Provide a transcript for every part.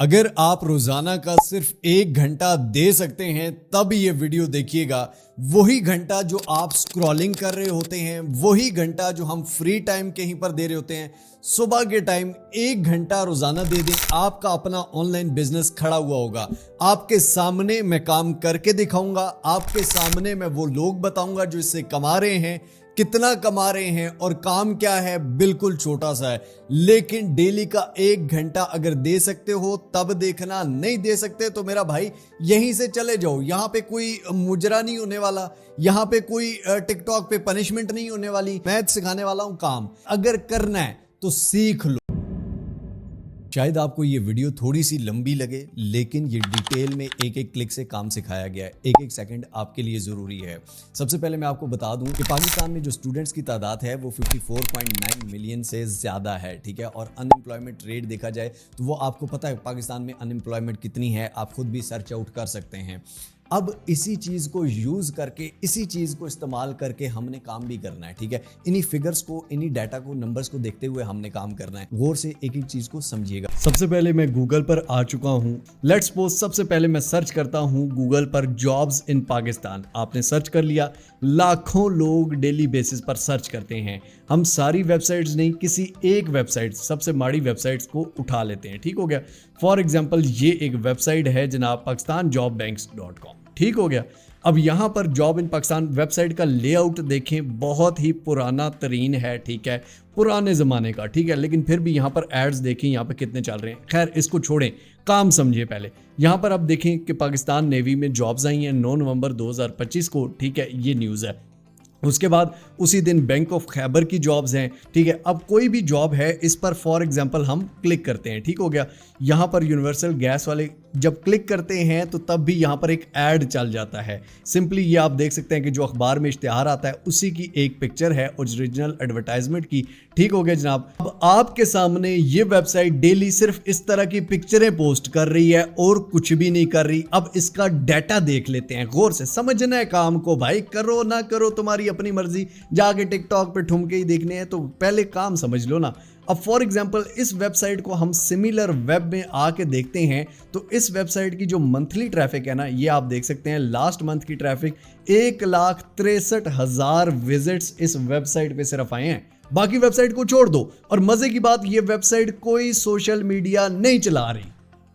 अगर आप रोजाना का सिर्फ 1 घंटा दे सकते हैं तब ये वीडियो देखिएगा। वही घंटा जो आप स्क्रॉलिंग कर रहे होते हैं, वही घंटा जो हम फ्री टाइम कहीं पर दे रहे होते हैं, सुबह के टाइम 1 घंटा रोजाना दे दें, आपका अपना ऑनलाइन बिजनेस खड़ा हुआ होगा। आपके सामने मैं काम करके दिखाऊंगा, आपके सामने मैं वो लोग बताऊंगा जो इससे कमा रहे हैं, कितना कमा रहे हैं और काम क्या है, बिल्कुल छोटा सा है। लेकिन डेली का 1 घंटा अगर दे सकते हो तब देखना, नहीं दे सकते तो मेरा भाई यहीं से चले जाओ। यहां पे कोई मुजरा नहीं होने वाला, यहां पे कोई टिकटॉक पे पनिशमेंट नहीं होने वाली। मैं सिखाने वाला हूं काम, अगर करना है तो सीख लो। शायद आपको ये वीडियो थोड़ी सी लंबी लगे, लेकिन ये डिटेल में एक एक क्लिक से काम सिखाया गया है। एक एक सेकंड आपके लिए ज़रूरी है। सबसे पहले मैं आपको बता दूं कि पाकिस्तान में जो स्टूडेंट्स की तादाद है वो 54.9 मिलियन से ज़्यादा है, ठीक है। और अनएम्प्लॉयमेंट रेट देखा जाए तो वो आपको पता है पाकिस्तान में अनएम्प्लॉयमेंट कितनी है, आप खुद भी सर्च आउट कर सकते हैं। अब इसी चीज़ को यूज़ करके, इसी चीज़ को इस्तेमाल करके हमने काम भी करना है, ठीक है। इन्हीं फिगर्स को, इन्हीं डाटा को, नंबर्स को देखते हुए हमने काम करना है। गौर से एक एक चीज़ को समझिएगा। सबसे पहले मैं गूगल पर आ चुका हूँ। लेट्स सपोज सबसे पहले मैं सर्च करता हूँ गूगल पर जॉब्स इन पाकिस्तान। आपने सर्च कर लिया। लाखों लोग डेली बेसिस पर सर्च करते हैं। हम सारी वेबसाइट्स नहीं, किसी एक वेबसाइट, सबसे माड़ी वेबसाइट्स को उठा लेते हैं, ठीक हो गया। फॉर एग्जाम्पल ये एक वेबसाइट है जनाब, pakistanjobbanks.com, ठीक हो गया। अब यहाँ पर जॉब इन पाकिस्तान वेबसाइट का लेआउट देखें, बहुत ही पुराना तरीन है, ठीक है, पुराने ज़माने का, ठीक है। लेकिन फिर भी यहाँ पर एड्स देखें, यहाँ पर कितने चल रहे हैं। खैर इसको छोड़ें, काम समझिए पहले। यहाँ पर आप देखें कि पाकिस्तान नेवी में जॉब्स आई हैं 9 नवंबर 2025 को, ठीक है, ये न्यूज़ है। उसके बाद उसी दिन बैंक ऑफ खैबर की जॉब्स हैं, ठीक है। अब कोई भी जॉब है इस पर फॉर एग्जांपल हम क्लिक करते हैं, ठीक हो गया। यहाँ पर यूनिवर्सल गैस वाले जब क्लिक करते हैं तो तब भी यहाँ पर एक ऐड चल जाता है। सिंपली ये आप देख सकते हैं कि जो अखबार में इश्तिहार आता है उसी की एक पिक्चर है ओरिजिनल एडवर्टाइजमेंट की, ठीक हो गया जनाब। अब आपके सामने ये वेबसाइट डेली सिर्फ इस तरह की पिक्चरें पोस्ट कर रही है और कुछ भी नहीं कर रही। अब इसका डाटा देख लेते हैं, गौर से समझना है काम को भाई, करो ना करो तुम्हारी अपनी मर्जी, जाके टिकटॉक पे ठुमके ही देखने हैं तो पहले काम समझ लो ना। अब फॉर एग्जांपल इस वेबसाइट को हम सिमिलर वेब में आके देखते हैं तो इस वेबसाइट की जो मंथली ट्रैफिक है ना, ये आप देख सकते हैं लास्ट मंथ की ट्रैफिक 1,63,000 विजिट्स इस वेबसाइट पे सिर्फ आए हैं। बाकी वेबसाइट को छोड़ दो। और मजे की बात, ये वेबसाइट कोई सोशल मीडिया नहीं चला रही,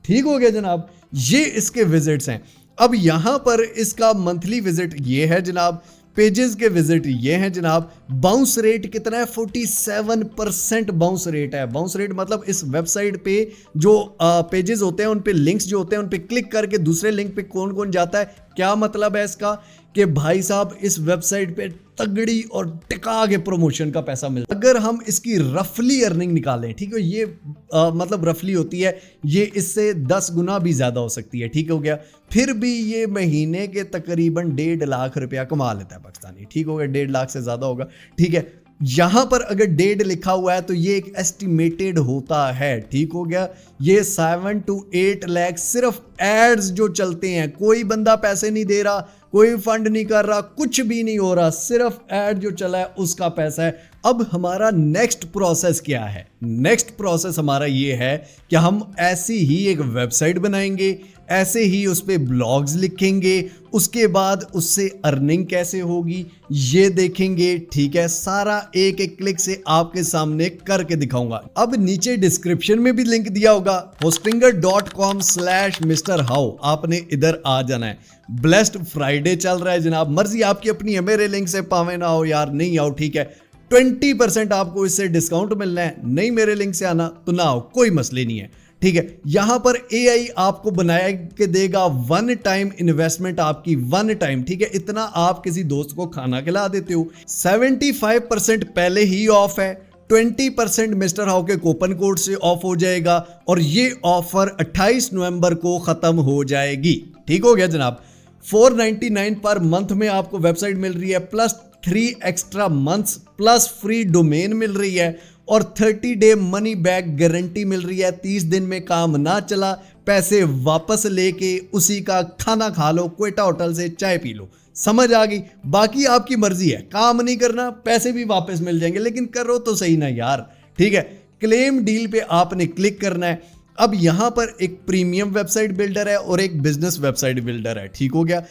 ठीक हो गया जनाब। ये इसके विजिट्स हैं। अब यहां पर इसका मंथली विजिट ये है जनाब, पेजेस के विजिट ये हैं जनाब। बाउंस रेट कितना है? 47% बाउंस रेट है। बाउंस रेट मतलब इस वेबसाइट पे जो पेजेस होते हैं उन पे लिंक्स जो होते हैं उन पे क्लिक करके दूसरे लिंक पे कौन कौन जाता है। क्या मतलब है इसका कि भाई साहब इस वेबसाइट पे तगड़ी और टिका के प्रमोशन का पैसा मिलता है। अगर हम इसकी रफली अर्निंग निकालें, ठीक है, ये मतलब रफली होती है, ये इससे 10 गुना भी ज़्यादा हो सकती है, ठीक हो गया। फिर भी ये महीने के तकरीबन 1.5 लाख रुपया कमा लेता है पाकिस्तानी, ठीक हो गया। 1.5 लाख से ज़्यादा होगा, ठीक है। यहां पर अगर 1.5 लिखा हुआ है तो ये एक एस्टिमेटेड होता है, ठीक हो गया। ये 7 to 8 लाख सिर्फ एड्स जो चलते हैं, कोई बंदा पैसे नहीं दे रहा, कोई फंड नहीं कर रहा, कुछ भी नहीं हो रहा, सिर्फ ऐड जो चला है उसका पैसा है। अब हमारा नेक्स्ट प्रोसेस क्या है? नेक्स्ट प्रोसेस हमारा ये है कि हम ऐसी ही एक वेबसाइट बनाएंगे, ऐसे ही उस पे ब्लॉग्स लिखेंगे, उसके बाद उससे अर्निंग कैसे होगी ये देखेंगे, ठीक है। सारा एक एक क्लिक से आपके सामने करके दिखाऊंगा। अब नीचे डिस्क्रिप्शन में भी लिंक दिया होगा, hostinger.com/Mr. How, आपने इधर आ जाना है। ब्लेस्ड फ्राइडे चल रहा है जनाब, मर्जी आपकी अपनी है, मेरे लिंक से पावे ना हो यार, नहीं आओ, ठीक है। 20% आपको इससे डिस्काउंट मिलना है, नहीं मेरे लिंक से आना तो ना आओ, कोई मसले नहीं है, ठीक है। यहां पर AI आपको बनाया के देगा, 1 टाइम इन्वेस्टमेंट आपकी, 1 टाइम, ठीक है। इतना आप किसी दोस्त को खाना खिला देते हो। 75% पहले ही ऑफ है, 20% मिस्टर हाउ के कूपन कोड से ऑफ हो जाएगा और ये ऑफर 28 नवंबर को खत्म हो जाएगी, ठीक हो गया जनाब। 499 पर मंथ में आपको वेबसाइट मिल रही है, plus 3 extra months, plus free domain मिल रही है और 30 डे मनी बैक गारंटी मिल रही है। 30 दिन में काम ना चला, पैसे वापस लेके उसी का खाना खा लो, क्वेटा होटल से चाय पी लो। समझ आ गई? बाकी आपकी मर्जी है, काम नहीं करना पैसे भी वापस मिल जाएंगे, लेकिन करो तो सही ना यार, ठीक है। क्लेम डील पे आपने क्लिक करना है। अब यहां पर एक प्रीमियम वेबसाइट बिल्डर है और एक बिजनेस वेबसाइट बिल्डर है, ठीक हो गया।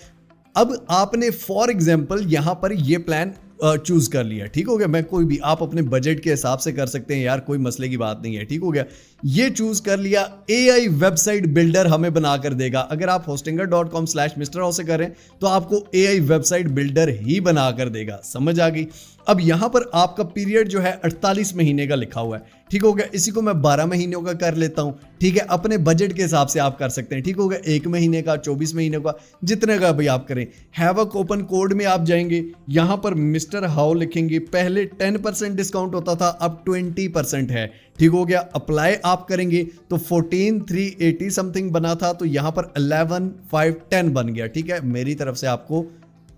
अब आपने फॉर एग्जांपल यहां पर ये प्लान चूज कर लिया, ठीक हो गया। मैं कोई भी, आप अपने बजट के हिसाब से कर सकते हैं यार, कोई मसले की बात नहीं है, ठीक हो गया। ये चूज कर लिया, AI वेबसाइट बिल्डर हमें बनाकर देगा। अगर आप hostinger.com/mrhow से करें तो आपको AI वेबसाइट बिल्डर ही बनाकर देगा, समझ आ गई। अब यहां पर आपका पीरियड जो है 48 महीने का लिखा हुआ है, ठीक हो गया। इसी को मैं 12 महीनों का कर लेता हूं, ठीक है। अपने बजट के हिसाब से आप कर सकते हैं, ठीक हो गया। 1 महीने का, 24 महीने का, जितने का भी आप करें। हैवक ओपन कोड में आप जाएंगे, यहां पर मिस्टर हाउ लिखेंगे। पहले 10% डिस्काउंट होता था, अब 20% है, ठीक हो गया। अप्लाई आप करेंगे तो 14,380 समथिंग बना था, तो यहां पर 11,510 बन गया, ठीक है। मेरी तरफ से आपको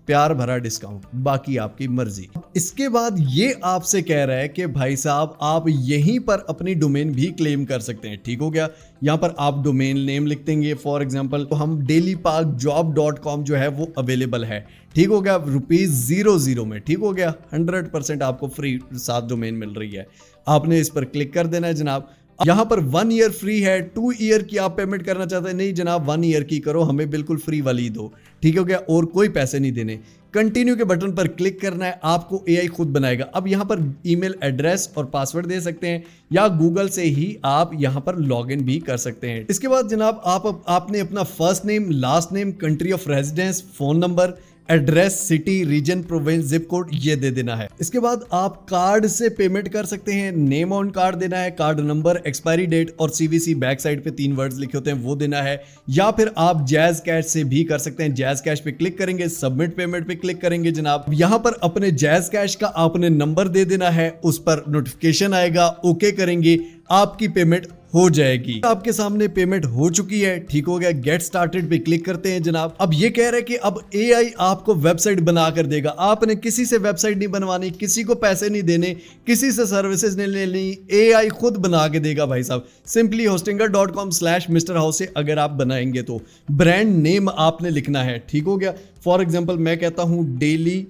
प्यार भरा डिस्काउंट, बाकी आपकी मर्जी। इसके बाद ये आपसे कह रहा है कि भाई साहब आप यहीं पर अपनी डोमेन भी क्लेम कर सकते हैं, ठीक हो गया। यहां पर आप डोमेन नेम लिख देंगे, फॉर एग्जांपल तो हम dailyparkjob.com जो है वो अवेलेबल है, ठीक हो गया। ₹0 में, ठीक हो गया। 100% आपको फ्री 7 डोमेन मिल रही है, आपने इस पर क्लिक कर देना है जनाब। यहां पर 1 ईयर फ्री है, 2 ईयर की आप पेमेंट करना चाहते हैं, नहीं जनाब 1 ईयर की करो, हमें बिल्कुल फ्री वाली दो, ठीक हो गया। और कोई पैसे नहीं देने। कंटिन्यू के बटन पर क्लिक करना है, आपको AI खुद बनाएगा। अब यहां पर ईमेल एड्रेस और पासवर्ड दे सकते हैं, या गूगल से ही आप यहां पर लॉगिन भी कर सकते हैं। इसके बाद जनाब आपने अपना first name, last name, country of residence, phone number, address, city, region, province, zip code ये दे देना है। इसके बाद आप कार्ड से पेमेंट कर सकते हैं। नेम ऑन कार्ड देना है, कार्ड नंबर, एक्सपायरी डेट और CVC बैक साइड पे 3 वर्ड्स लिखे होते हैं वो देना है। या फिर आप जैज कैश से भी कर सकते हैं। जैज कैश पे क्लिक करेंगे, सबमिट पेमेंट पे क्लिक करेंगे जनाब। यहां पर अपने जैज कैश का आपने नंबर दे देना है, उस पर नोटिफिकेशन आएगा, ओके करेंगे, आपकी पेमेंट हो जाएगी। आपके सामने पेमेंट हो चुकी है, ठीक हो गया। गेट स्टार्टेड पे क्लिक करते हैं जनाब। अब ये कह रहे हैं कि अब AI आपको वेबसाइट बना कर देगा। आपने किसी से वेबसाइट नहीं बनवानी, किसी को पैसे नहीं देने, किसी से सर्विसेज नहीं लेनी, AI खुद बना के देगा भाई साहब। सिंपली hostinger.com/mrhow से अगर आप बनाएंगे तो ब्रांड नेम आपने लिखना है, ठीक हो गया। फॉर एग्जाम्पल मैं कहता हूं डेली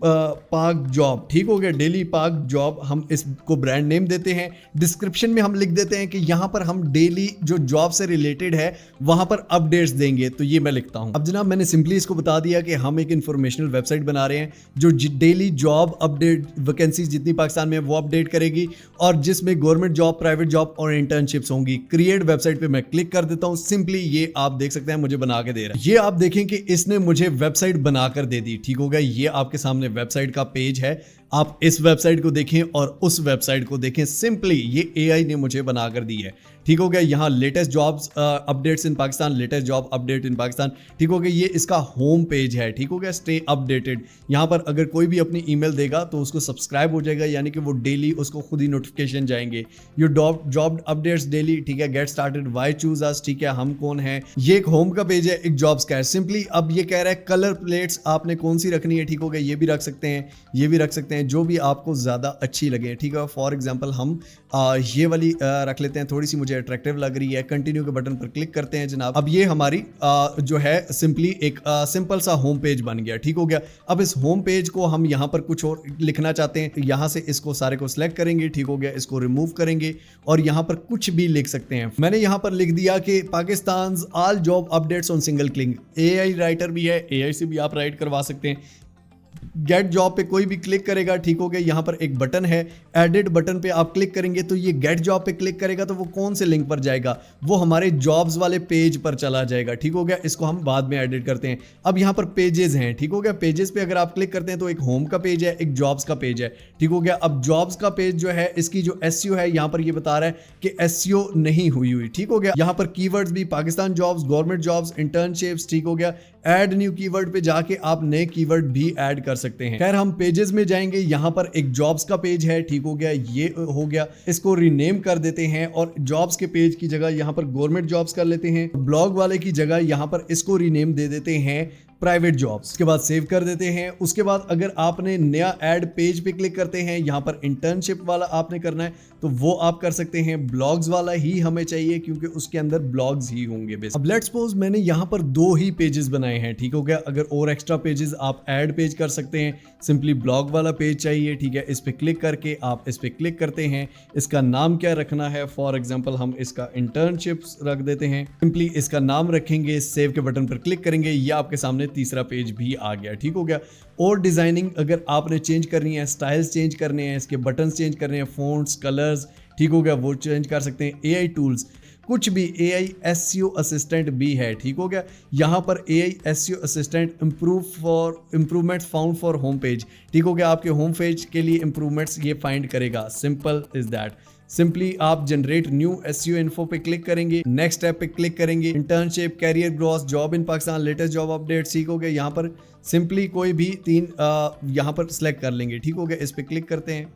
पार्क जॉब, ठीक हो गया। डेली पार्क जॉब हम इसको ब्रांड नेम देते हैं। डिस्क्रिप्शन में हम लिख देते हैं कि यहां पर हम डेली जो जॉब से रिलेटेड है वहां पर अपडेट्स देंगे, तो ये मैं लिखता हूं। अब जनाब मैंने सिंपली इसको बता दिया कि हम एक इंफॉर्मेशनल वेबसाइट बना रहे हैं जो डेली जॉब अपडेट, वैकेंसीज जितनी पाकिस्तान में वो अपडेट करेगी, और जिसमें गवर्नमेंट जॉब, प्राइवेट जॉब और इंटर्नशिप्स होंगी। क्रिएट वेबसाइट पे मैं क्लिक कर देता हूं। सिंपली ये आप देख सकते हैं मुझे बना के दे रहा है। ये आप देखें कि इसने मुझे वेबसाइट बनाकर दे दी, ठीक हो गया। ये आपके सामने वेबसाइट का पेज है, आप इस वेबसाइट को देखें और उस वेबसाइट को देखें। सिंपली ये AI ने मुझे बनाकर दी है, ठीक हो गया। यहाँ latest jobs updates in Pakistan, latest job update in Pakistan, ठीक हो गया। ये इसका होम पेज है, ठीक हो गया। स्टे अपडेटेड, यहाँ पर अगर कोई भी अपनी ईमेल देगा तो उसको सब्सक्राइब हो जाएगा, यानी कि वो डेली उसको खुद ही नोटिफिकेशन जाएंगे। योर जॉब अपडेट्स डेली, ठीक है। गेट स्टार्टेड, व्हाई चूज अस, ठीक है, हम कौन है। ये एक होम का पेज है, एक जॉब्स का है। सिंपली अब ये कह रहा है कलर प्लेट्स आपने कौन सी रखनी है, ठीक हो गया। ये भी रख सकते हैं, ये भी रख सकते हैं, जो भी आपको ज्यादा अच्छी लगे, ठीक है। फॉर एग्जांपल हम ये वाली रख लेते हैं, थोड़ी सी मुझे अट्रैक्टिव लग रही है। कंटिन्यू के बटन पर क्लिक करते हैं जनाब। अब ये हमारी जो है सिंपली एक सिंपल सा होम पेज बन गया, ठीक हो गया। अब इस होम पेज को हम यहाँ पर कुछ और लिखना चाहते हैं, यहाँ से इसको सारे को सिलेक्ट करेंगे, ठीक हो गया। इसको रिमूव करेंगे और यहाँ पर कुछ भी लिख सकते हैं। मैंने यहाँ पर लिख दिया कि Pakistan all job updates on single click. AI writer भी है, AI से भी आप राइट करवा सकते हैं। गेट जॉब पे कोई भी क्लिक करेगा, ठीक हो गया। यहाँ पर एक बटन है, एडिट बटन पे आप क्लिक करेंगे तो ये गेट जॉब पे क्लिक करेगा तो वो कौन से लिंक पर जाएगा, वो हमारे जॉब्स वाले पेज पर चला जाएगा, ठीक हो गया। इसको हम बाद में एडिट करते हैं। अब यहाँ पर पेजेस हैं, ठीक हो गया। पेजेस पे अगर आप क्लिक करते हैं तो एक होम का पेज है, एक जॉब्स का पेज है, ठीक हो गया। अब जॉब्स का पेज जो है इसकी जो SEO है, यहाँ पर ये बता रहा है कि SEO नहीं हुई, ठीक हो गया। यहाँ पर कीवर्ड्स भी Pakistan jobs, government jobs, internships, ठीक हो गया। ऐड न्यू कीवर्ड पे जाके आप नए कीवर्ड भी ऐड कर सकते हैं। खैर हम पेजेस में जाएंगे, यहाँ पर एक जॉब्स का पेज है, ठीक हो गया। ये हो गया, इसको रीनेम कर देते हैं और जॉब्स के पेज की जगह यहाँ पर गवर्नमेंट जॉब्स कर लेते हैं। ब्लॉग वाले की जगह यहाँ पर इसको रीनेम दे देते हैं प्राइवेट जॉब्स के बाद सेव कर देते हैं। उसके बाद अगर आपने नया ऐड पेज पे क्लिक करते हैं, यहाँ पर इंटर्नशिप वाला आपने करना है तो वो आप कर सकते हैं। ब्लॉग्स वाला ही हमें चाहिए क्योंकि उसके अंदर ब्लॉग्स ही होंगे बेसिक। अब लेट्स सपोज मैंने यहाँ पर 2 ही पेजेस बनाए हैं, ठीक हो गया। अगर और एक्स्ट्रा पेजेस आप ऐड पेज कर सकते हैं, सिंपली ब्लॉग वाला पेज चाहिए, ठीक है। इस पे क्लिक करके आप इस पे क्लिक करते हैं। इसका नाम क्या रखना है, फॉर एग्जांपल हम इसका इंटर्नशिप्स रख देते हैं। सिंपली इसका नाम रखेंगे, सेव के बटन पर क्लिक करेंगे, ये आपके सामने तीसरा पेज भी आ गया, ठीक हो गया। और डिजाइनिंग अगर आपने चेंज करनी है, स्टाइल्स चेंज करने हैं, इसके बटन्स चेंज करने हैं, फोन्ट्स, कलर्स, ठीक हो गया, वो चेंज कर सकते हैं। एआई टूल्स कुछ भी, एआई एसईओ असिस्टेंट भी है, ठीक हो गया। यहाँ पर AI SEO assistant improvements found for home page, ठीक हो गया। आपके होम पेज के लिए इम्प्रूवमेंट्स ये फाइंड करेगा, सिंपल इज दैट। सिंपली आप जनरेट न्यू एसईओ इन्फो पे क्लिक करेंगे, नेक्स्ट स्टेप पे क्लिक करेंगे, internship, career growth, job in Pakistan, latest job update, ठीक हो गया। यहाँ पर सिंपली कोई भी 3 यहाँ पर सिलेक्ट कर लेंगे, ठीक हो गया। इस पे क्लिक करते हैं,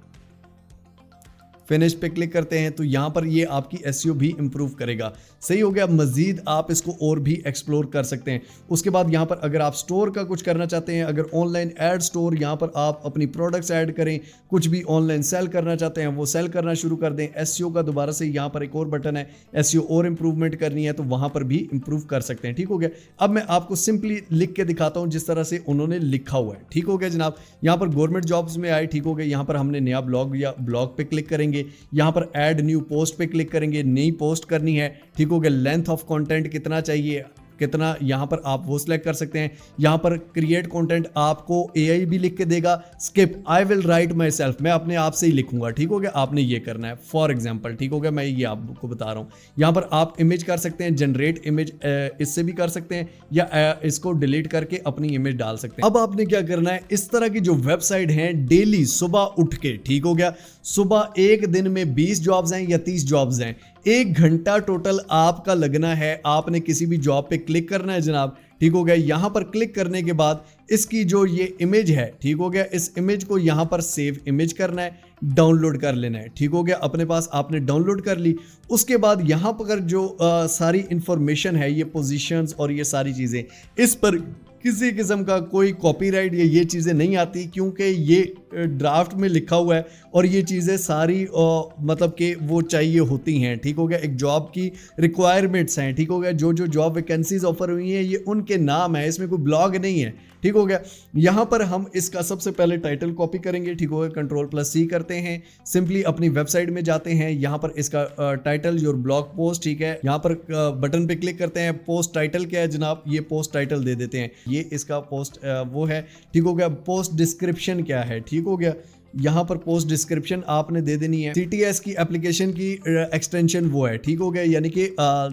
फिनिश पे क्लिक करते हैं तो यहाँ पर ये आपकी एसईओ भी इंप्रूव करेगा, सही हो गया। मजीद आप इसको और भी एक्सप्लोर कर सकते हैं। उसके बाद यहाँ पर अगर आप स्टोर का कुछ करना चाहते हैं, अगर ऑनलाइन ऐड स्टोर, यहाँ पर आप अपनी प्रोडक्ट्स ऐड करें, कुछ भी ऑनलाइन सेल करना चाहते हैं वो सेल करना शुरू कर दें। एसईओ का दोबारा से यहाँ पर एक और बटन है, एसईओ और इंप्रूवमेंट करनी है तो वहाँ पर भी इंप्रूव कर सकते हैं, ठीक हो गया। अब मैं आपको सिंपली लिख के दिखाता हूँ जिस तरह से उन्होंने लिखा हुआ है, ठीक हो गया जनाब। यहाँ पर गवर्नमेंट जॉब्स में आए, ठीक हो गया। यहाँ पर हमने नया ब्लॉग या ब्लॉग पे क्लिक करेंगे, यहाँ पर ऐड न्यू पोस्ट पे क्लिक करेंगे, नई पोस्ट करनी है, ठीक हो गया। लेंथ ऑफ कंटेंट कितना चाहिए, कितना यहाँ पर आप वो सिलेक्ट कर सकते हैं। यहाँ पर क्रिएट कंटेंट आपको एआई भी लिख के देगा, skip I will write my self, मैं अपने आप से ही लिखूंगा, ठीक हो गया। आपने ये करना है फॉर एग्जाम्पल, ठीक हो गया, मैं ये आपको बता रहा हूँ। यहाँ पर आप इमेज कर सकते हैं, जनरेट इमेज इससे भी कर सकते हैं या इसको डिलीट करके अपनी इमेज डाल सकते हैं। अब आपने क्या करना है, इस तरह की जो वेबसाइट है डेली सुबह उठ के, ठीक हो गया, सुबह एक दिन में 20 जॉब्स हैं या 30 जॉब्स हैं, 1 घंटा टोटल आपका लगना है। आपने किसी भी जॉब पे क्लिक करना है जनाब, ठीक हो गया। यहां पर क्लिक करने के बाद इसकी जो ये इमेज है, ठीक हो गया, इस इमेज को यहां पर सेव इमेज करना है, डाउनलोड कर लेना है, ठीक हो गया। अपने पास आपने डाउनलोड कर ली। उसके बाद यहां पर जो सारी इंफॉर्मेशन है, ये पोजीशंस और ये सारी चीजें, इस पर किसी किस्म का कोई कॉपीराइट या ये चीज़ें नहीं आती क्योंकि ये ड्राफ्ट में लिखा हुआ है और ये चीज़ें सारी मतलब कि वो चाहिए होती हैं, ठीक हो गया। एक जॉब की रिक्वायरमेंट्स हैं, ठीक हो गया। जो जो जॉब वैकेंसीज ऑफर हुई हैं ये उनके नाम है, इसमें कोई ब्लॉग नहीं है, ठीक हो गया। यहाँ पर हम इसका सबसे पहले टाइटल कॉपी करेंगे, ठीक हो गया। Ctrl+C करते हैं, सिंपली अपनी वेबसाइट में जाते हैं, यहाँ पर इसका टाइटल योर ब्लॉग पोस्ट, ठीक है। यहाँ पर बटन पे क्लिक करते हैं, पोस्ट टाइटल क्या है जनाब, ये पोस्ट टाइटल दे देते हैं, ये इसका पोस्ट वो है, ठीक हो गया। पोस्ट डिस्क्रिप्शन क्या है, ठीक हो गया। यहाँ पर पोस्ट डिस्क्रिप्शन आपने दे देनी है। CTS की एप्लीकेशन की एक्सटेंशन वो है, ठीक हो गया, यानी कि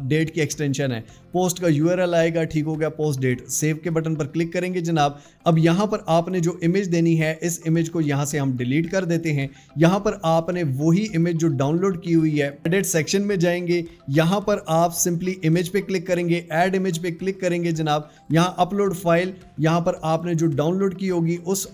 डेट की एक्सटेंशन है। पोस्ट का URL आएगा, ठीक हो गया, पोस्ट डेट। सेव के बटन पर क्लिक करेंगे जनाब। अब यहाँ पर आपने जो इमेज देनी है, इस इमेज को यहाँ से हम डिलीट कर देते हैं। यहाँ पर आपने वही इमेज जो डाउनलोड की हुई है, एडिट सेक्शन में जाएंगे, यहाँ पर आप सिंपली इमेज पे क्लिक करेंगे, ऐड इमेज पे क्लिक करेंगे जनाब। यहाँ अपलोड फाइल, यहाँ पर आपने जो डाउनलोड की होगी उस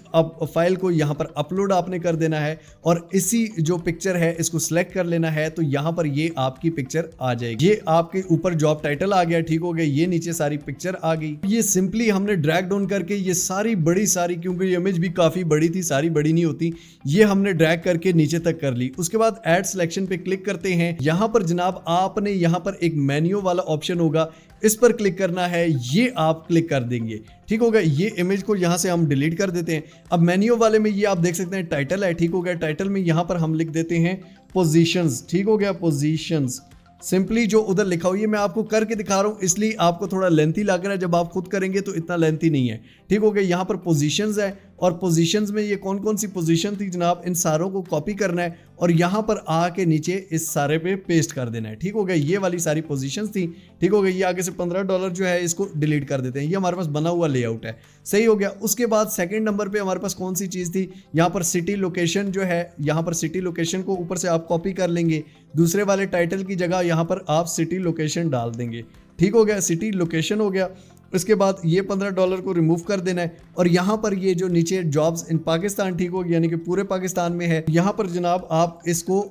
फाइल को यहाँ पर अपलोड आपने कर देना है और इसी जो पिक्चर है इसको सिलेक्ट कर लेना है, तो यहाँ पर ये आपकी पिक्चर आ जाएगी। ये आपके ऊपर जॉब टाइटल आ गया, ठीक हो गया, ये नीचे सारी पिक्चर आ गई। ये सिंपली हमने ड्रैग डाउन करके ये सारी बड़ी सारी, क्योंकि ये इमेज भी काफी बड़ी थी, सारी बड़ी नहीं होती, ये हमने ड्रैग करके नीचे तक कर ली। उसके बाद ऐड सिलेक्शन पे क्लिक करते हैं। यहाँ पर जनाब आपने यहाँ पर एक मेन्यू वाला ऑप्शन होगा, इस पर क्लिक करना है, ये आप क्लिक कर देंगे, ठीक हो गया। ये इमेज को यहाँ से हम डिलीट कर देते हैं। अब मेन्यू वाले में ये आप देख सकते हैं टाइटल है, ठीक हो गया। टाइटल में यहाँ पर हम लिख देते हैं पोजीशंस, ठीक हो गया, पोजीशंस। सिंपली जो उधर लिखा हुआ है मैं आपको करके दिखा रहा हूँ, इसलिए आपको थोड़ा लेंथी लग रहा है, जब आप खुद करेंगे तो इतना लेंथी नहीं है, ठीक हो गया। यहाँ पर पोजीशंस है और पोजीशंस में ये कौन कौन सी पोजीशन थी जनाब, इन सारों को कॉपी करना है और यहाँ पर आके नीचे इस सारे पे पेस्ट कर देना है, ठीक हो गया। ये वाली सारी पोजीशंस थी, ठीक हो गया। ये आगे से $15 जो है इसको डिलीट कर देते हैं, ये हमारे पास बना हुआ लेआउट है, सही हो गया। उसके बाद सेकंड नंबर पे हमारे पास कौन सी चीज़ थी, यहाँ पर सिटी लोकेशन जो है, यहाँ पर सिटी लोकेशन को ऊपर से आप कॉपी कर लेंगे, दूसरे वाले टाइटल की जगह यहाँ पर आप सिटी लोकेशन डाल देंगे, ठीक हो गया। सिटी लोकेशन हो गया। उसके बाद ये $15 को रिमूव कर देना है और यहाँ पर ये जो नीचे जॉब्स इन पाकिस्तान ठीक होगी, यानी कि पूरे पाकिस्तान में है, यहाँ पर जनाब आप इसको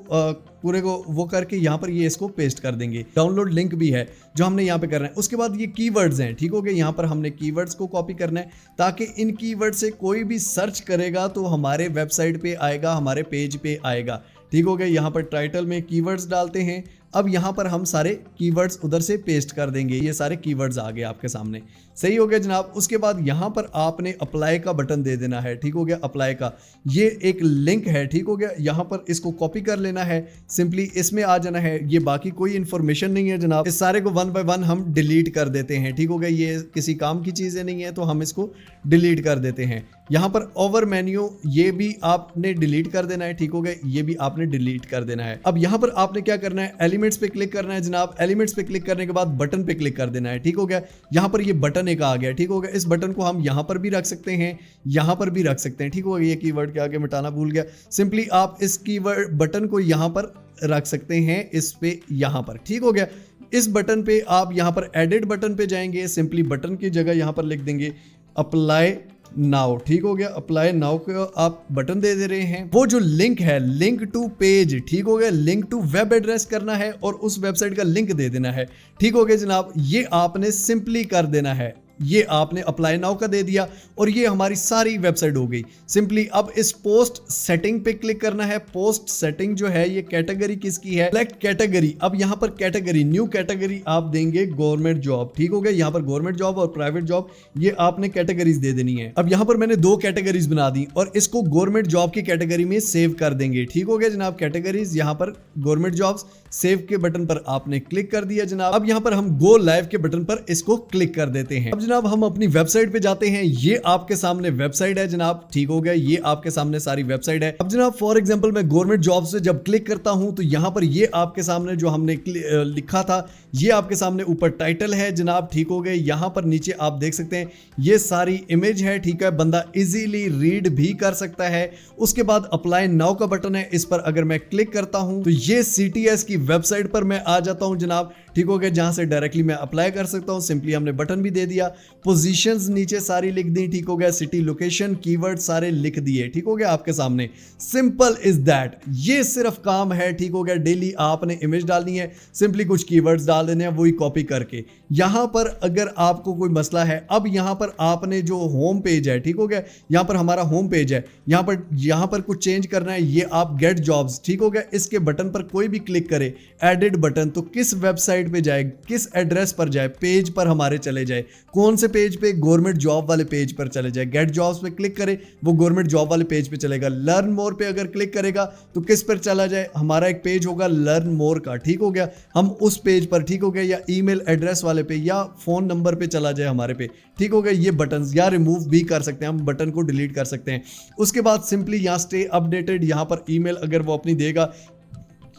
पूरे को वो करके यहाँ पर ये इसको पेस्ट कर देंगे। डाउनलोड लिंक भी है जो हमने यहाँ पे करना है। उसके बाद ये कीवर्ड्स हैं, ठीक हो गए। यहाँ पर हमने कीवर्ड्स को कॉपी करना है ताकि इन कीवर्ड से कोई भी सर्च करेगा तो हमारे वेबसाइट पे आएगा, हमारे पेज पे आएगा, ठीक हो गया। यहाँ पर टाइटल में कीवर्ड्स डालते हैं। अब यहाँ पर हम सारे कीवर्ड्स उधर से पेस्ट कर देंगे। ये सारे कीवर्ड्स आ गए आपके सामने, सही हो गया जनाब। उसके बाद यहाँ पर आपने अप्लाई का बटन दे देना है, ठीक हो गया। अप्लाई का ये एक लिंक है, ठीक हो गया। यहाँ पर इसको कॉपी कर लेना है, सिंपली इसमें आ जाना है। ये बाकी कोई इन्फॉर्मेशन नहीं है जनाब, इस सारे को 1 बाय 1 हम डिलीट कर देते हैं, ठीक हो गया। ये किसी काम की चीज़ें नहीं है तो हम इसको डिलीट कर देते हैं। यहाँ पर ओवर मेन्यू ये भी आपने डिलीट कर देना है, ठीक हो गया। ये भी आपने डिलीट कर देना है। अब यहाँ पर आपने क्या करना है, एलिमेंट्स पे क्लिक करना है जनाब। एलिमेंट्स पे क्लिक करने के बाद बटन पे क्लिक कर देना है, ठीक हो गया। यहाँ पर ये बटन एक आ गया, ठीक हो गया। इस बटन को हम यहाँ पर भी रख सकते हैं, यहाँ पर भी रख सकते हैं, ठीक हो गया। ये कीवर्ड के आगे मिटाना भूल गया। सिंपली आप इस कीवर्ड बटन को यहाँ पर रख सकते हैं, इस पे यहाँ पर, ठीक हो गया। इस बटन पे आप यहाँ पर एडिट बटन पे जाएंगे, सिंपली बटन की जगह यहाँ पर लिख देंगे अप्लाई नाउ, ठीक हो गया। अप्लाई नाउ को आप बटन दे रहे हैं। वो जो लिंक है, लिंक टू पेज, ठीक हो गया। लिंक टू वेब एड्रेस करना है और उस वेबसाइट का लिंक दे देना है, ठीक हो गया जनाब। ये आपने सिंपली कर देना है। ये आपने अप्लाई नाउ का दे दिया और ये हमारी सारी वेबसाइट हो गई। सिंपली अब इस पोस्ट सेटिंग पे क्लिक करना है। पोस्ट सेटिंग जो है ये कैटेगरी किसकी है, सिलेक्ट कैटेगरी। अब यहाँ पर कैटेगरी, न्यू कैटेगरी आप देंगे गवर्नमेंट जॉब, ठीक हो गया। यहाँ पर गवर्नमेंट जॉब और प्राइवेट जॉब ये आपने कैटेगरीज दे देनी है। अब यहाँ पर मैंने 2 कैटेगरीज बना दी और इसको गवर्नमेंट जॉब की कैटेगरी में सेव कर देंगे, ठीक हो गया जनाब। कैटेगरीज यहाँ पर गवर्नमेंट जॉब्स, सेव के बटन पर आपने क्लिक कर दिया जनाब। अब यहाँ पर हम गो लाइव के बटन पर इसको क्लिक कर देते हैं। अब जनाब हम अपनी वेबसाइट पे जाते हैं। ये आपके सामने वेबसाइट है जनाब, ठीक हो गया। ये आपके सामने सारी वेबसाइट है। अब जनाब फॉर एग्जांपल मैं गवर्नमेंट जॉब से जब क्लिक करता हूं तो यहां पर ये आपके सामने जो हमने लिखा था ये आपके सामने ऊपर टाइटल है जनाब, ठीक हो गए। यहां पर नीचे आप देख सकते हैं ये सारी इमेज है, ठीक है। बंदा इजीली रीड भी कर सकता है। उसके बाद अप्लाई नाउ का बटन है, इस पर अगर मैं क्लिक करता हूं तो ये CTS की वेबसाइट पर मैं आ जाता हूं जनाब, ठीक हो गया। जहां से डायरेक्टली मैं अप्लाई कर सकता हूं। सिंपली हमने बटन भी दे दिया, पोजीशंस नीचे सारी लिख दी, ठीक हो गया। सिटी, लोकेशन, कीवर्ड सारे लिख दिए, ठीक हो गया आपके सामने। सिंपल इज दैट, ये सिर्फ काम है, ठीक हो गया। डेली आपने इमेज डालनी है, सिंपली कुछ कीवर्ड्स डाल देने हैं, वही कॉपी करके। यहां पर अगर आपको कोई मसला है, अब यहां पर आपने जो होम पेज है, ठीक हो गया। यहां पर हमारा होम पेज है, यहां पर कुछ चेंज करना है। ये आप गेट जॉब्स, ठीक हो गया। इसके बटन पर कोई भी क्लिक करे, एडिट बटन, तो किस वेबसाइट पे जाए, किस एड्रेस पर जाए, पेज पर हमारे चले जाए। कौन से पेज पे, गवर्नमेंट जॉब वाले पेज पर चले जाए। गेट जॉब्स पे क्लिक करे, वो गवर्नमेंट जॉब वाले पेज पे चलेगा। लर्न मोर पे अगर क्लिक करेगा तो किस पर चला जाए, हमारा एक पेज होगा लर्न मोर का, ठीक हो गया। हम उस पेज पर, ठीक हो गया, या ईमेल एड्रेस वाले पे या फोन नंबर पे चला जाए हमारे पे, ठीक हो गया। ये बटन या रिमूव भी कर सकते हैं, हम बटन को डिलीट कर सकते हैं। उसके बाद सिंपली यहाँ स्टे अपडेटेड, यहाँ पर ईमेल अगर वो अपनी देगा,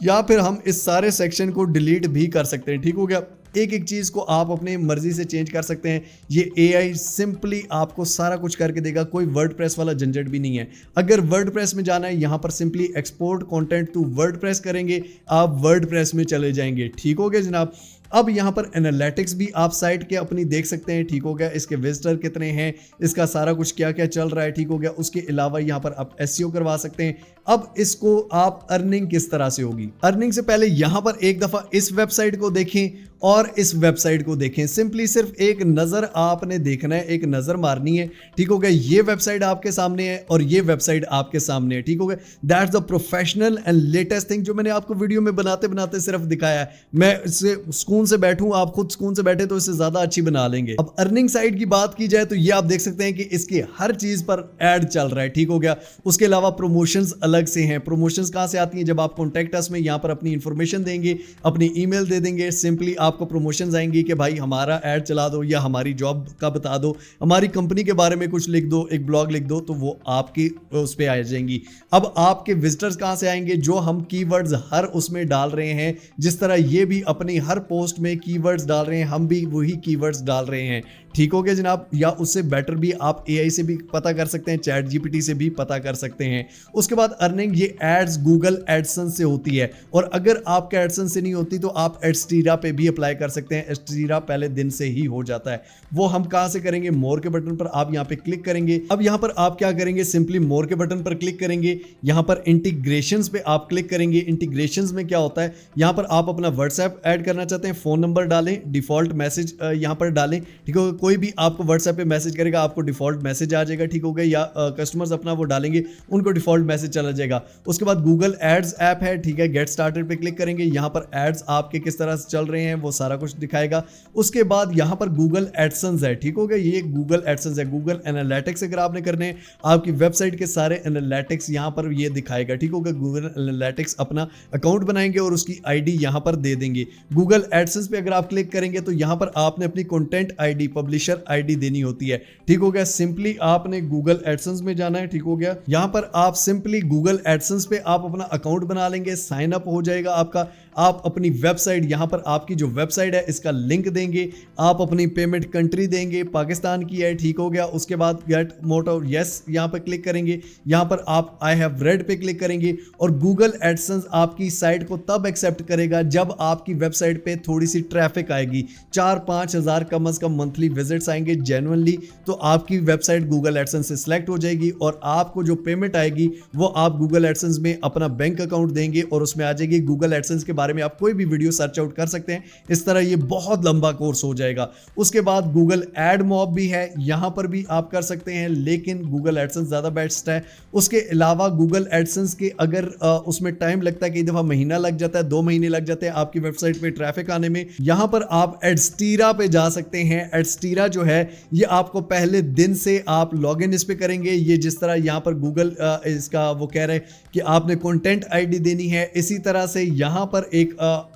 या फिर हम इस सारे सेक्शन को डिलीट भी कर सकते हैं, ठीक हो गया। एक एक चीज़ को आप अपनी मर्जी से चेंज कर सकते हैं। ये AI सिंपली आपको सारा कुछ करके देगा, कोई वर्डप्रेस वाला झंझट भी नहीं है। अगर वर्डप्रेस में जाना है, यहाँ पर simply export content to WordPress करेंगे, आप वर्डप्रेस में चले जाएंगे, ठीक हो गया जनाब। अब यहाँ पर एनालिटिक्स भी आप साइट के अपनी देख सकते हैं, ठीक हो गया। इसके विजिटर कितने हैं, इसका सारा कुछ क्या क्या चल रहा है, ठीक हो गया। उसके अलावा यहाँ पर आप SEO करवा सकते हैं। अब इसको आप अर्निंग किस तरह से होगी, अर्निंग से पहले यहाँ पर एक दफा इस वेबसाइट को देखें और इस वेबसाइट को देखें। सिंपली सिर्फ एक नजर आपने देखना है, एक नजर मारनी है, ठीक हो गया। ये वेबसाइट आपके सामने है और ये वेबसाइट आपके सामने है, ठीक हो गया। That's the professional and latest thing जो मैंने आपको वीडियो में बनाते बनाते सिर्फ दिखाया है। मैं इससे सुकून से बैठूं, आप खुद सुकून से बैठे तो इससे ज्यादा अच्छी बना लेंगे। अब अर्निंग साइड की बात की जाए तो ये आप देख सकते हैं कि इसकी हर चीज पर एड चल रहा है, ठीक हो गया। उसके अलावा प्रमोशंस अलग से हैं। प्रमोशंस कहां से आती हैं, जब आप कॉन्टैक्ट अस में यहाँ पर अपनी इंफॉर्मेशन देंगे, अपनी ईमेल दे देंगे, सिंपली आपको प्रमोशंस आएंगी कि भाई हमारा ऐड चला दो या हमारी जॉब का बता दो, हमारी कंपनी के बारे में कुछ लिख दो, एक ब्लॉग लिख दो, तो वो आपकी उस पे आ जाएंगी। अब आपके विजिटर्स कहां से आएंगे, जो हम कीवर्ड्स हर उसमें डाल रहे हैं, जिस तरह ये भी अपनी हर पोस्ट में कीवर्ड्स डाल रहे हैं, हम भी वही कीवर्ड्स डाल रहे हैं, ठीक हो गया जनाब। या उससे बेटर भी आप AI से भी पता कर सकते हैं, चैट GPT से भी पता कर सकते हैं। उसके बाद अर्निंग ये एड्स गूगल एडसेंस से होती है, और अगर आपका एडसेंस से नहीं होती तो आप एडस्टीरा पे भी अप्लाई कर सकते हैं। एडस्टीरा पहले दिन से ही हो जाता है। वो हम कहां से करेंगे? मोर के बटन पर आप यहां पे क्लिक करेंगे। अब यहां पर आप क्या करेंगे? सिंपली मोर के बटन पर क्लिक करेंगे, यहां पर इंटीग्रेशंस पे आप क्लिक करेंगे। इंटीग्रेशंस में क्या होता है, यहां पर आप अपना व्हाट्सएप ऐड करना चाहते हैं, फोन नंबर डालें, डिफॉल्ट मैसेज यहां पर डालें, ठीक होगा। कोई भी आपको व्हाट्सएप पे मैसेज करेगा आपको डिफॉल्ट मैसेज आ जाएगा, ठीक हो गया, या कस्टमर्स अपना वो डालेंगे उनको डिफॉल्ट मैसेज चला जाएगा। उसके बाद गूगल एड्स ऐप है, ठीक है, गेट स्टार्टेड पे क्लिक करेंगे, यहां पर एड्स आपके किस तरह से चल रहे हैं वो सारा कुछ दिखाएगा। उसके बाद यहां पर गूगल एडसेंस है, ठीक हो गया, ये गूगल एडसेंस है। गूगल एनालिटिक्स अगर आपने करने हैं, आपकी वेबसाइट के सारे एनालिटिक्स यहां पर ये दिखाएगा, ठीक होगा। गूगल एनालिटिक्स अपना अकाउंट बनाएंगे और उसकी आईडी यहां पर दे देंगे। गूगल एडसेंस पे अगर आप क्लिक करेंगे तो यहां पर आपने अपनी कंटेंट आईडी, पब्लिशर आईडी देनी होती है, ठीक हो गया। सिंपली आपने गूगल एडसेंस में जाना है, ठीक हो गया। यहां पर आप सिंपली गूगल एडसेंस पे आप अपना अकाउंट बना लेंगे, साइन अप हो जाएगा आपका। आप अपनी वेबसाइट, यहां पर आपकी जो वेबसाइट है इसका लिंक देंगे, आप अपनी पेमेंट कंट्री देंगे, पाकिस्तान की है, ठीक हो गया। उसके बाद गेट मोटो यस यहां पर क्लिक करेंगे, यहां पर आप आई हैव रेड पे क्लिक करेंगे, और गूगल एडसेंस आपकी साइट को तब एक्सेप्ट करेगा जब आपकी वेबसाइट पे थोड़ी सी ट्रैफिक आएगी, 4-5 हज़ार कम से कम मंथली विजिट्स आएंगे जेन्युइनली, तो आपकी वेबसाइट गूगल एडसेंस से सिलेक्ट हो जाएगी, और आपको जो पेमेंट आएगी वो आप गूगल एडसेंस में अपना बैंक अकाउंट देंगे और उसमें आ जाएगी। गूगल एडसेंस के बारे में आप कोई भी वीडियो सर्च आउट कर सकते हैं, इस तरह ये बहुत लंबा कोर्स हो जाएगा। उसके बाद गूगल एड मॉब भी है, यहां पर भी आप कर सकते हैं, लेकिन गूगल एडसेंस ज्यादा बेस्ट है। उसके अलावा गूगल एडसेंस के अगर उसमें टाइम लगता है, कई दफा महीना लग जाता है, 2 महीने लग जाते हैं आपकी वेबसाइट पे ट्रैफिक आने में, यहां पर आप एडस्टीरा पे जा सकते हैं। एडस्टीरा जो है ये आपको पहले दिन से आप लॉग इन इस पे करेंगे, ये जिस तरह यहां पर गूगल इसका वो कह रहे हैं कि आपने कंटेंट आईडी देनी है, इसी तरह से यहां पर एक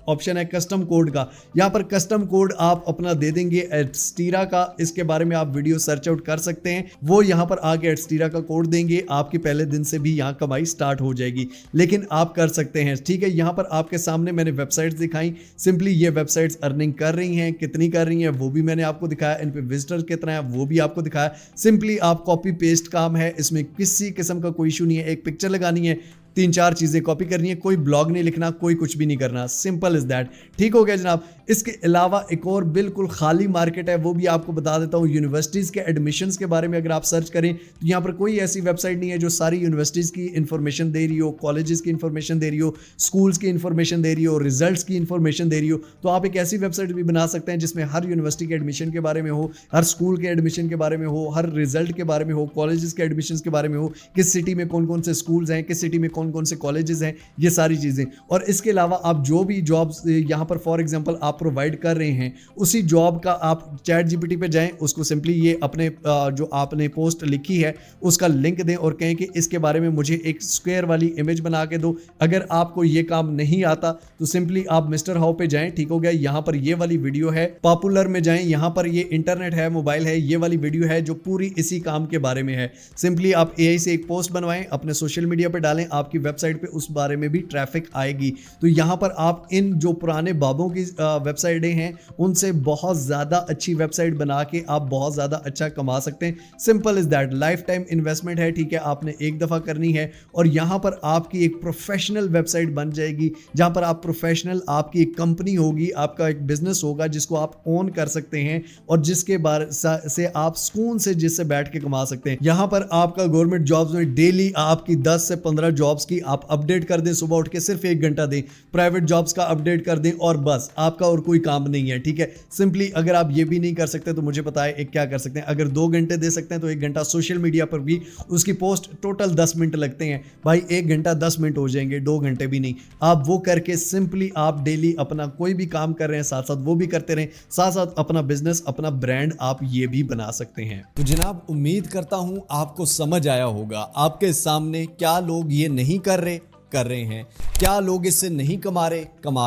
ऑप्शन है कस्टम कोड का, यहां पर कस्टम कोड आप अपना दे देंगे एडस्टीरा का। इसके बारे में आप वीडियो सर्च आउट कर सकते हैं, वो यहां पर आके एडस्टीरा का कोड देंगे, आपके पहले दिन से भी यहां कमाई स्टार्ट हो जाएगी, लेकिन आप कर सकते हैं, ठीक है। यहां पर आपके सामने मैंने वेबसाइट्स दिखाई, सिंपली ये वेबसाइट्स अर्निंग कर रही हैं, कितनी कर रही हैं वो भी मैंने आपको दिखाया, इन पे विजिटर कितना है वो भी आपको दिखाया। सिंपली आप कॉपी पेस्ट काम है, इसमें किसी किस्म का कोई इशू नहीं है। एक पिक्चर लगानी है, 3-4 चीजें कॉपी करनी है, कोई ब्लॉग नहीं लिखना, कोई कुछ भी नहीं करना, सिंपल इज दैट, ठीक हो गया जनाब। इसके अलावा एक और बिल्कुल खाली मार्केट है, वो भी आपको बता देता हूँ। यूनिवर्सिटीज़ के एडमिशन्स के बारे में अगर आप सर्च करें तो यहाँ पर कोई ऐसी वेबसाइट नहीं है जो सारी यूनिवर्सिटीज़ की इंफॉर्मेशन दे रही हो, कॉलेजेस की इंफॉर्मेशन दे रही हो, स्कूल्स की इंफॉर्मेशन दे रही हो, रिजल्ट्स की इंफॉर्मेशन दे रही हो। तो आप एक ऐसी वेबसाइट भी बना सकते हैं जिसमें हर यूनिवर्सिटी के एडमिशन के बारे में हो, हर स्कूल के एडमिशन के बारे में हो, हर रिजल्ट के बारे में हो, कॉलेजेस के एडमिशन के बारे में हो, किस सिटी में कौन कौन से स्कूल्स हैं, किस सिटी में कौन कौन से कॉलेजेस हैं, ये सारी चीज़ें। और इसके अलावा आप जो भी जॉब्स यहाँ पर फॉर एग्जांपल आप प्रोवाइड कर रहे हैं, उसी जॉब का आप चैट जीपीटी पे जाएं, उसको सिंपली ये अपने जो आपने पोस्ट लिखी है उसका लिंक दें और कहें कि इसके बारे में मुझे एक स्क्वायर वाली इमेज बना के दो। अगर आपको ये काम नहीं आता तो सिंपली आप मिस्टर हाउ पे जाएं, ठीक हो गया। यहाँ पर ये वाली वीडियो है, पॉपुलर में जाएं, यहाँ पर ये इंटरनेट है, मोबाइल है, ये वाली वीडियो है जो पूरी इसी काम के बारे में है। सिंपली आप एआई से एक पोस्ट बनवाएं, अपने सोशल मीडिया पे डालें, आपकी वेबसाइट पे उस बारे में भी ट्रैफिक आएगी। तो यहाँ पर आप इन जो पुराने बाबों की वेबसाइटें हैं उनसे बहुत ज़्यादा अच्छी वेबसाइट बना के आप बहुत ज़्यादा अच्छा कमा सकते हैं। Simple is that, life time investment है, ठीक है, आपने एक दफ़ा करनी है और यहाँ पर आपकी एक प्रोफेशनल वेबसाइट बन जाएगी जहाँ पर आप प्रोफेशनल, आपकी एक कंपनी होगी, आपका एक बिजनेस होगा जिसको आप ओन कर सकते हैं और जिसके बारे से आप सुकून से जिससे बैठ के कमा सकते हैं। यहाँ पर आपका गवर्नमेंट जॉब्स में डेली आपकी 10 से 15 जॉब्स की आप अपडेट कर दें, सुबह उठ के सिर्फ 1 घंटा दें, प्राइवेट जॉब्स का अपडेट कर दें और बस आपका और कोई काम नहीं है, ठीक है। सिंपली अगर आप ये भी नहीं कर सकते तो मुझे पता है एक क्या कर सकते हैं, अगर 2 घंटे दे सकते हैं तो 1 घंटा सोशल मीडिया पर भी, उसकी पोस्ट टोटल 10 मिनट लगते हैं भाई, 1 घंटा 10 मिनट हो जाएंगे, 2 घंटे भी नहीं। आप वो करके सिंपली आप डेली अपना कोई भी काम कर रहे हैं साथ साथ वो भी करते रहें, साथ साथ अपना बिजनेस, अपना ब्रांड आप ये भी बना सकते हैं। तो जनाब उम्मीद करता हूं आपको समझ आया होगा आपके सामने क्या लोग ये नहीं कर रहे हैं, क्या लोग इससे नहीं कमा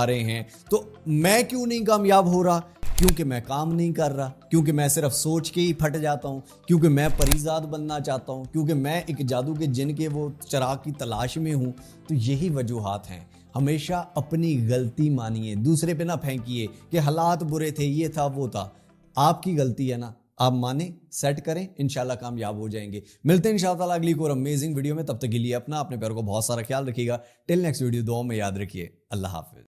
रहे हैं। तो मैं क्यों नहीं कामयाब हो रहा? क्योंकि मैं काम नहीं कर रहा, क्योंकि मैं सिर्फ सोच के ही फट जाता हूँ, क्योंकि मैं परिजात बनना चाहता हूँ, क्योंकि मैं एक जादू के जिन के वो चिराग की तलाश में हूँ। तो यही वजूहात हैं। हमेशा अपनी गलती मानिए, दूसरे पे ना फेंकिए कि हालात बुरे थे, ये था वो था। आपकी गलती है ना, आप माने, सेट करें, इंशाल्लाह कामयाब हो जाएंगे। मिलते हैं इंशाल्लाह अगली कोई अमेजिंग वीडियो में। तब तक के लिए अपने प्यार को बहुत सारा ख्याल रखिएगा। टिल नेक्स्ट वीडियो, दुआ में याद रखिए। अल्लाह हाफिज।